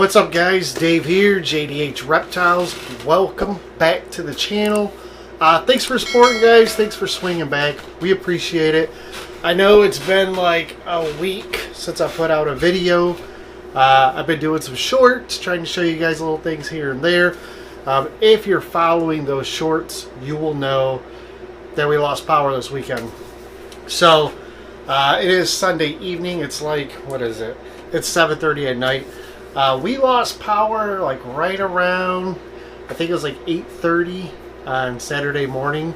What's up guys, Dave here, JDH Reptiles. Welcome back to the channel. Thanks for supporting guys, thanks for swinging back. We appreciate it. I know it's been like a week since I put out a video. I've been doing some shorts, trying to show you guys little things here and there. If you're following those shorts, you will know that we lost power this weekend. So, it is Sunday evening. It's like, what is it? It's 7:30 at night. We lost power like right around, I think it was like 8:30 on Saturday morning.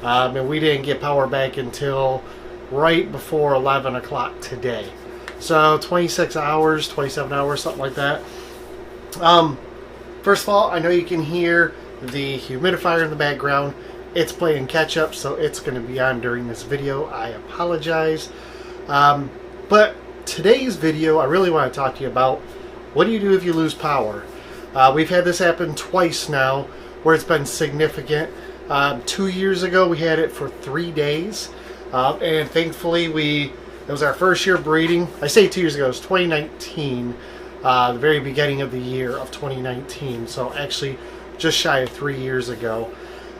And we didn't get power back until right before 11 o'clock today. So 26 hours, 27 hours, something like that. First of all, I know you can hear the humidifier in the background. It's playing catch up, so it's going to be on during this video. I apologize. But today's video, I really want to talk to you about what do you do if you lose power. We've had this happen twice now where it's been significant. 2 years ago, we had it for 3 days. And thankfully, it was our first year breeding. I say 2 years ago, it was 2019. The very beginning of the year of 2019. So actually just shy of 3 years ago.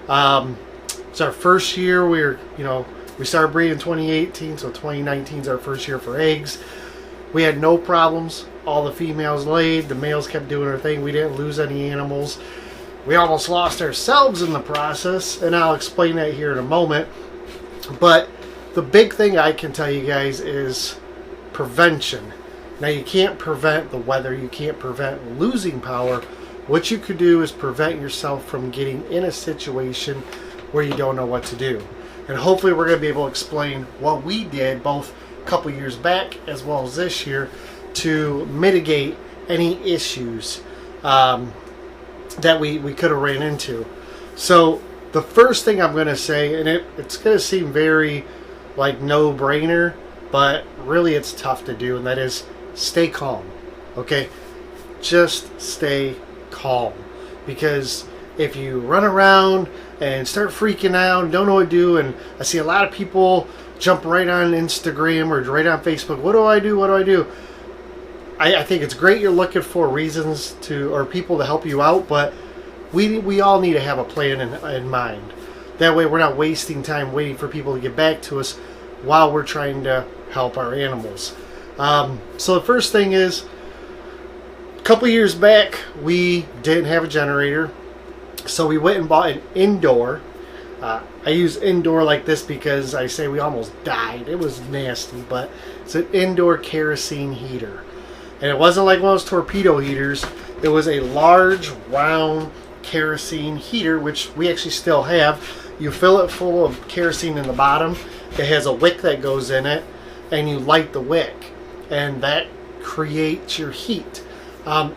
It's our first year. We started breeding in 2018, so 2019 is our first year for eggs. We had no problems. All the females laid. The males kept doing their thing. We didn't lose any animals. We almost lost ourselves in the process, and I'll explain that here in a moment. But the big thing I can tell you guys is prevention. Now, you can't prevent the weather. You can't prevent losing power. What you could do is prevent yourself from getting in a situation where you don't know what to do. And hopefully we're going to be able to explain what we did both a couple years back as well as this year to mitigate any issues that we could have ran into. So the first thing I'm going to say, and it's going to seem very like no-brainer, but really it's tough to do, and that is stay calm. Okay? Just stay calm. Because if you run around and start freaking out and don't know what to do, and I see a lot of people jump right on Instagram or right on Facebook, what do I do? What do I do? I think it's great you're looking for reasons to, or people to help you out, but we all need to have a plan in mind. That way we're not wasting time waiting for people to get back to us while we're trying to help our animals. So the first thing is, a couple years back, we didn't have a generator, so we went and bought an indoor. I use indoor like this because I say we almost died. It was nasty, but it's an indoor kerosene heater. And it wasn't like one of those torpedo heaters. It was a large, round kerosene heater, which we actually still have. You fill it full of kerosene in the bottom. It has a wick that goes in it, and you light the wick, and that creates your heat.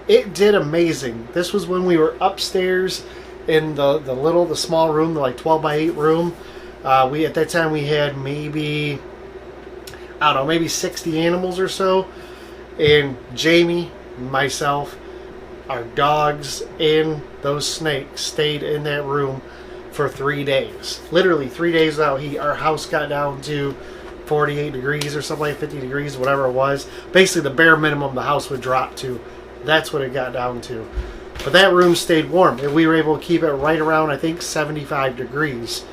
It did amazing. This was when we were upstairs in the small room, the like 12 by 8 room. At that time we had maybe 60 animals or so. And Jamie, myself, our dogs, and those snakes stayed in that room for 3 days. Literally 3 days without heat. Our house got down to 48 degrees or something like 50 degrees, whatever it was. Basically the bare minimum the house would drop to. That's what it got down to. But that room stayed warm, and we were able to keep it right around, I think, 75 degrees.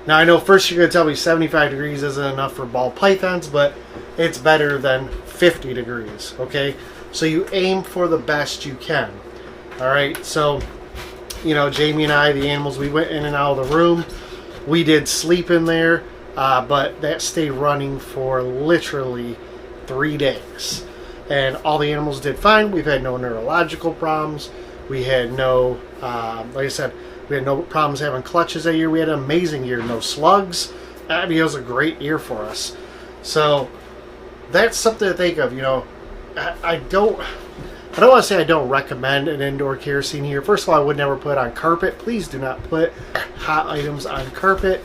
Now, I know first you're going to tell me 75 degrees isn't enough for ball pythons, but it's better than 50 degrees, okay? So you aim for the best you can, all right? So, Jamie and I, the animals, we went in and out of the room. We did sleep in there, but that stayed running for literally 3 days. And all the animals did fine. We've had no neurological problems. We had no, like I said, we had no problems having clutches that year. We had an amazing year. No slugs. I mean, it was a great year for us. So that's something to think of. I don't want to say I don't recommend an indoor kerosene heater. First of all, I would never put it on carpet. Please do not put hot items on carpet.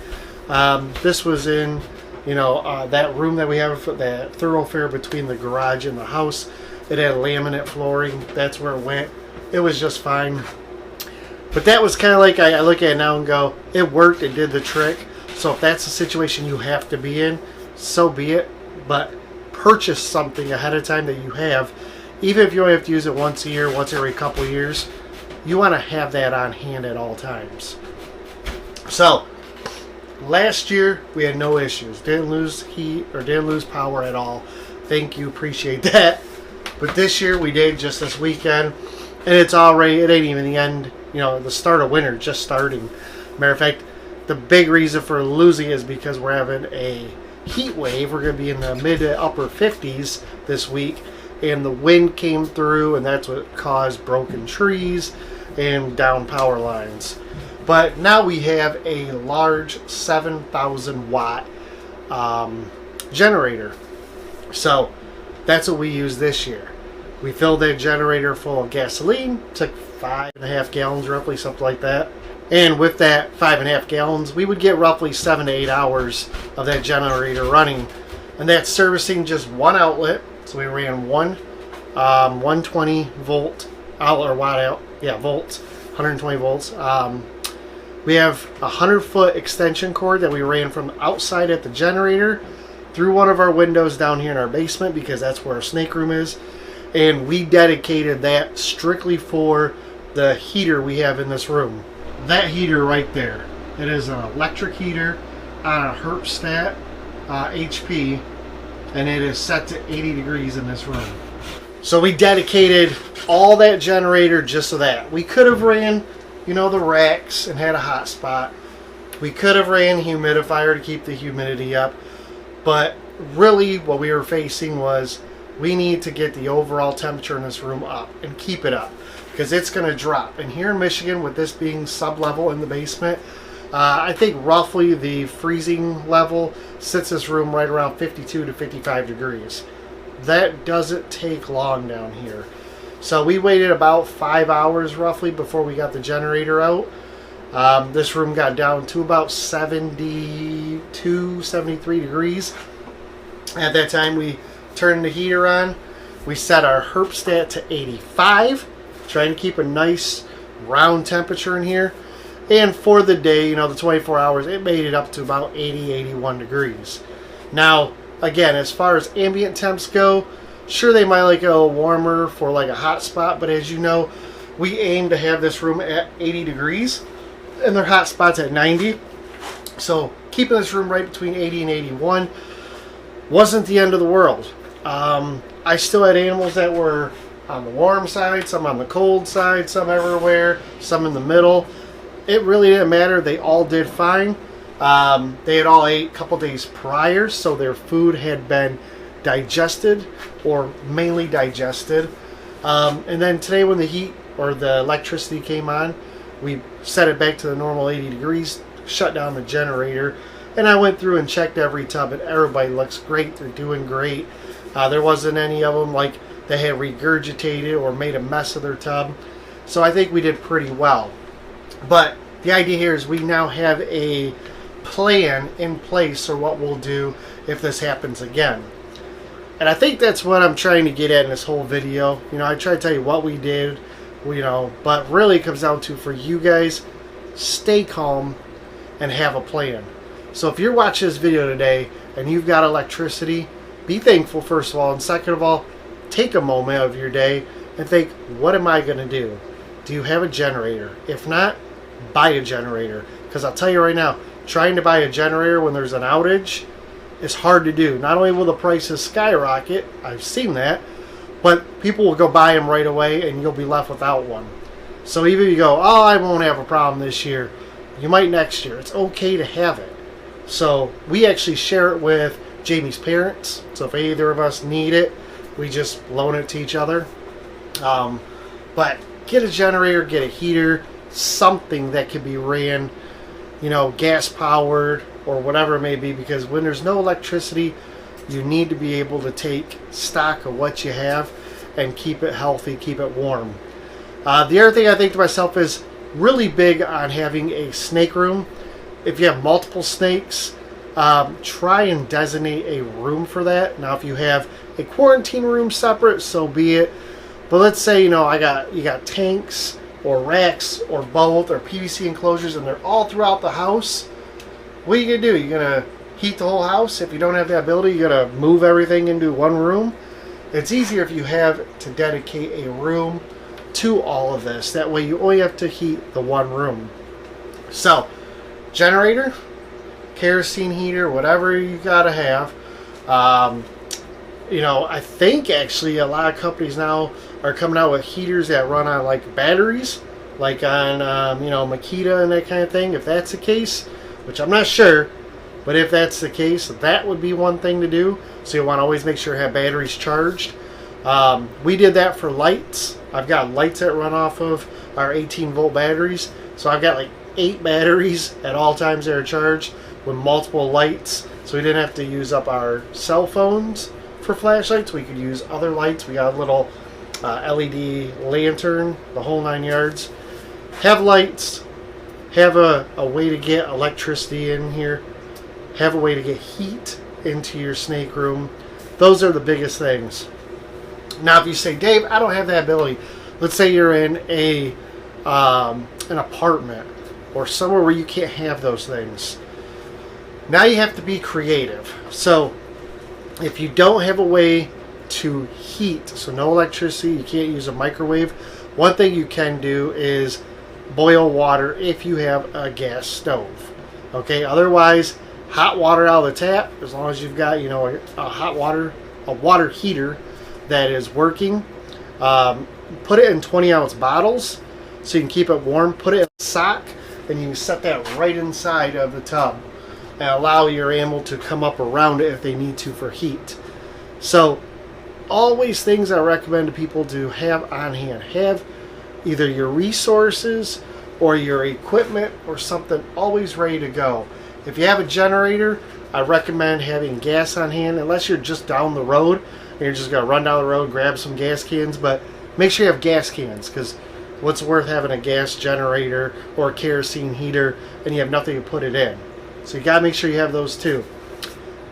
This was in that room that we have, that thoroughfare between the garage and the house. It had laminate flooring. That's where it went. It was just fine. But that was kind of like, I look at it now and go, it worked, it did the trick. So if that's the situation you have to be in, so be it. But purchase something ahead of time that you have even if you only have to use it once a year, once every couple of years, you want to have that on hand at all times. So last year we had no issues, didn't lose heat or didn't lose power at all. Thank you, appreciate that. But this year we did, just this weekend, and it's already, it ain't even the end, the start of winter, just starting. Matter of fact, the big reason for losing is because we're having a heat wave. We're going to be in the mid to upper 50s this week, and the wind came through, and that's what caused broken trees and down power lines. But now we have a large 7,000 watt generator. So that's what we use this year. We filled that generator full of gasoline, took 5.5 gallons roughly, something like that. And with that 5.5 gallons, we would get roughly 7 to 8 hours of that generator running. And that's servicing just one outlet. So we ran one 120 volt outlet, or watt out, volts, 120 volts. We have a 100-foot extension cord that we ran from outside at the generator through one of our windows down here in our basement, because that's where our snake room is. And we dedicated that strictly for the heater we have in this room. That heater right there, it is an electric heater on a Herpstat HP, and it is set to 80 degrees in this room. So we dedicated all that generator just to that. We could have ran, the racks and had a hot spot. We could have ran humidifier to keep the humidity up. But really what we were facing was we need to get the overall temperature in this room up and keep it up, because it's going to drop. And here in Michigan, with this being sub-level in the basement, I think roughly the freezing level sits this room right around 52 to 55 degrees. That doesn't take long down here. So we waited about 5 hours roughly before we got the generator out. This room got down to about 72, 73 degrees. At that time, we turned the heater on. We set our Herpstat to 85, trying to keep a nice round temperature in here. And for the day, the 24 hours, it made it up to about 80, 81 degrees. Now, again, as far as ambient temps go, sure, they might like it a little warmer for like a hot spot, but as you know, we aim to have this room at 80 degrees, and their hot spot's at 90. So keeping this room right between 80 and 81 wasn't the end of the world. I still had animals that were on the warm side, some on the cold side, some everywhere, some in the middle. It really didn't matter. They all did fine. They had all ate a couple days prior, so their food had been digested, or mainly digested. And then today, when the heat or the electricity came on, we set it back to the normal 80 degrees, shut down the generator, and I went through and checked every tub, and everybody looks great. They're doing great. There wasn't any of them like they had regurgitated or made a mess of their tub. So I think we did pretty well. But the idea here is we now have a plan in place for what we'll do if this happens again. And I think that's what I'm trying to get at in this whole video. I try to tell you what we did, but really it comes down to, for you guys, stay calm and have a plan. So if you're watching this video today and you've got electricity, be thankful, first of all, and second of all, take a moment of your day and think, what am I going to do? Do you have a generator? If not, buy a generator. Because I'll tell you right now, trying to buy a generator when there's an outage is hard to do. Not only will the prices skyrocket, I've seen that, but people will go buy them right away and you'll be left without one. So even if you go, oh, I won't have a problem this year, you might next year. It's okay to have it. So we actually share it with Jamie's parents. So if either of us need it, we just loan it to each other. But get a generator, get a heater, something that can be ran, gas powered or whatever it may be, because when there's no electricity, you need to be able to take stock of what you have and keep it healthy, keep it warm. The other thing I think to myself is really big on having a snake room. If you have multiple snakes, try and designate a room for that. Now, if you have a quarantine room separate, so be it. But let's say, you got tanks or racks or both or PVC enclosures, and they're all throughout the house. What are you going to do? You're going to heat the whole house? If you don't have that ability, you're going to move everything into one room. it's easier if you have to dedicate a room to all of this. That way you only have to heat the one room. So, generator, kerosene heater, whatever you gotta have. You know, I think actually a lot of companies now are coming out with heaters that run on like batteries, like on you know, Makita and that kind of thing. If that's the case, which I'm not sure, but if that's the case, that would be one thing to do. So you want to always make sure you have batteries charged. We did that for lights. I've got lights that run off of our 18-volt batteries. So I've got like 8 batteries at all times that are charged with multiple lights. So we didn't have to use up our cell phones for flashlights. We could use other lights. We got a little LED lantern, the whole 9 yards. Have lights. Have a way to get electricity in here. Have a way to get heat into your snake room. Those are the biggest things. Now, if you say, Dave, I don't have that ability. Let's say you're in an apartment or somewhere where you can't have those things. Now you have to be creative. So if you don't have a way to heat, so no electricity, you can't use a microwave, one thing you can do is boil water if you have a gas stove. Okay, otherwise, hot water out of the tap, as long as you've got, you know, a water heater that is working. Put it in 20-ounce bottles so you can keep it warm. Put it in a sock, and you can set that right inside of the tub and allow your animal to come up around it if they need to for heat. So always things I recommend to people to have on hand. Have either your resources or your equipment or something always ready to go. If you have a generator, I recommend having gas on hand, unless you're just down the road and you're just going to run down the road, grab some gas cans. But make sure you have gas cans, because what's worth having a gas generator or a kerosene heater and you have nothing to put it in? So you got to make sure you have those too.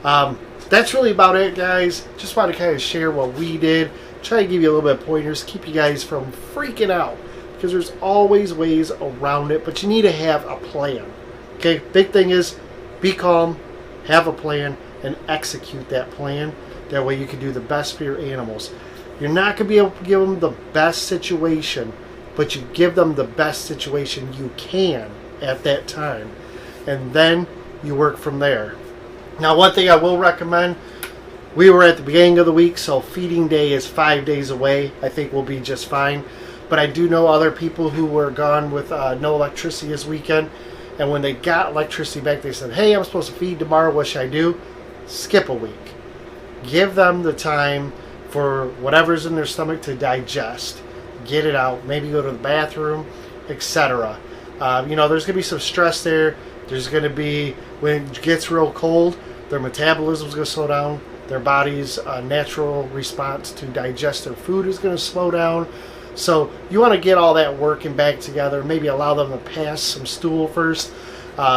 That's really about it, guys. Just want to kind of share what we did. Try to give you a little bit of pointers. Keep you guys from freaking out, because there's always ways around it. But you need to have a plan. Okay, big thing is be calm, have a plan, and execute that plan. That way you can do the best for your animals. You're not going to be able to give them the best situation, but you give them the best situation you can at that time. And then you work from there. Now, one thing I will recommend, we were at the beginning of the week, so feeding day is 5 days away. I think we'll be just fine. But I do know other people who were gone with no electricity this weekend. And when they got electricity back, they said, hey, I'm supposed to feed tomorrow. What should I do? Skip a week. Give them the time for whatever's in their stomach to digest. Get it out. Maybe go to the bathroom, etc. You know, there's going to be some stress there. There's going to be, when it gets real cold, their metabolism's going to slow down. Their body's natural response to digest their food is going to slow down. So you want to get all that working back together. Maybe allow them to pass some stool first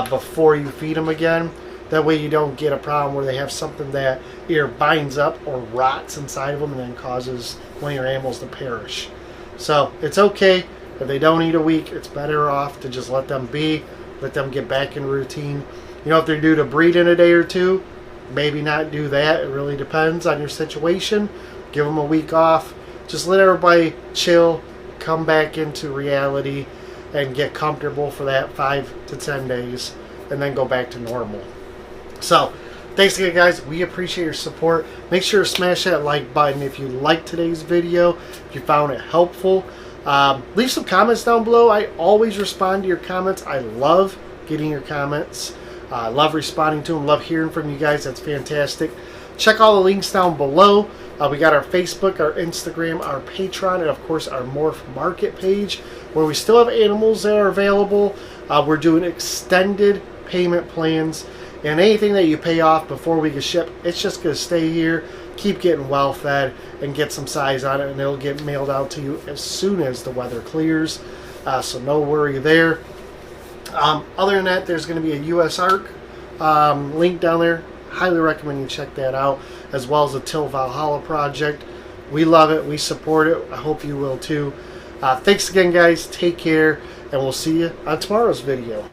before you feed them again. That way you don't get a problem where they have something that either binds up or rots inside of them and then causes one of your animals to perish. So it's okay if they don't eat a week. It's better off to just let them be. Let them get back in routine. You know, if they're due to breed in a day or two, maybe not do that. It really depends on your situation. Give them a week off. Just let everybody chill, come back into reality, and get comfortable for that 5 to 10 days, and then go back to normal. So, thanks again, guys. We appreciate your support. Make sure to smash that like button if you liked today's video, if you found it helpful. Leave some comments down below. I always respond to your comments. I love getting your comments. I love responding to them. Love hearing from you guys. That's fantastic. Check all the links down below. We got our Facebook, our Instagram, our Patreon, and of course our Morph Market page, where we still have animals that are available. We're doing extended payment plans, and anything that you pay off before we can ship, it's just going to stay here. Keep getting well fed and get some size on it, and it'll get mailed out to you as soon as the weather clears. So no worry there. Other than that, there's going to be a US ARC link down there. Highly recommend you check that out, as well as the Till Valhalla project. We love it. We support it. I hope you will too. Thanks again, guys. Take care, and we'll see you on tomorrow's video.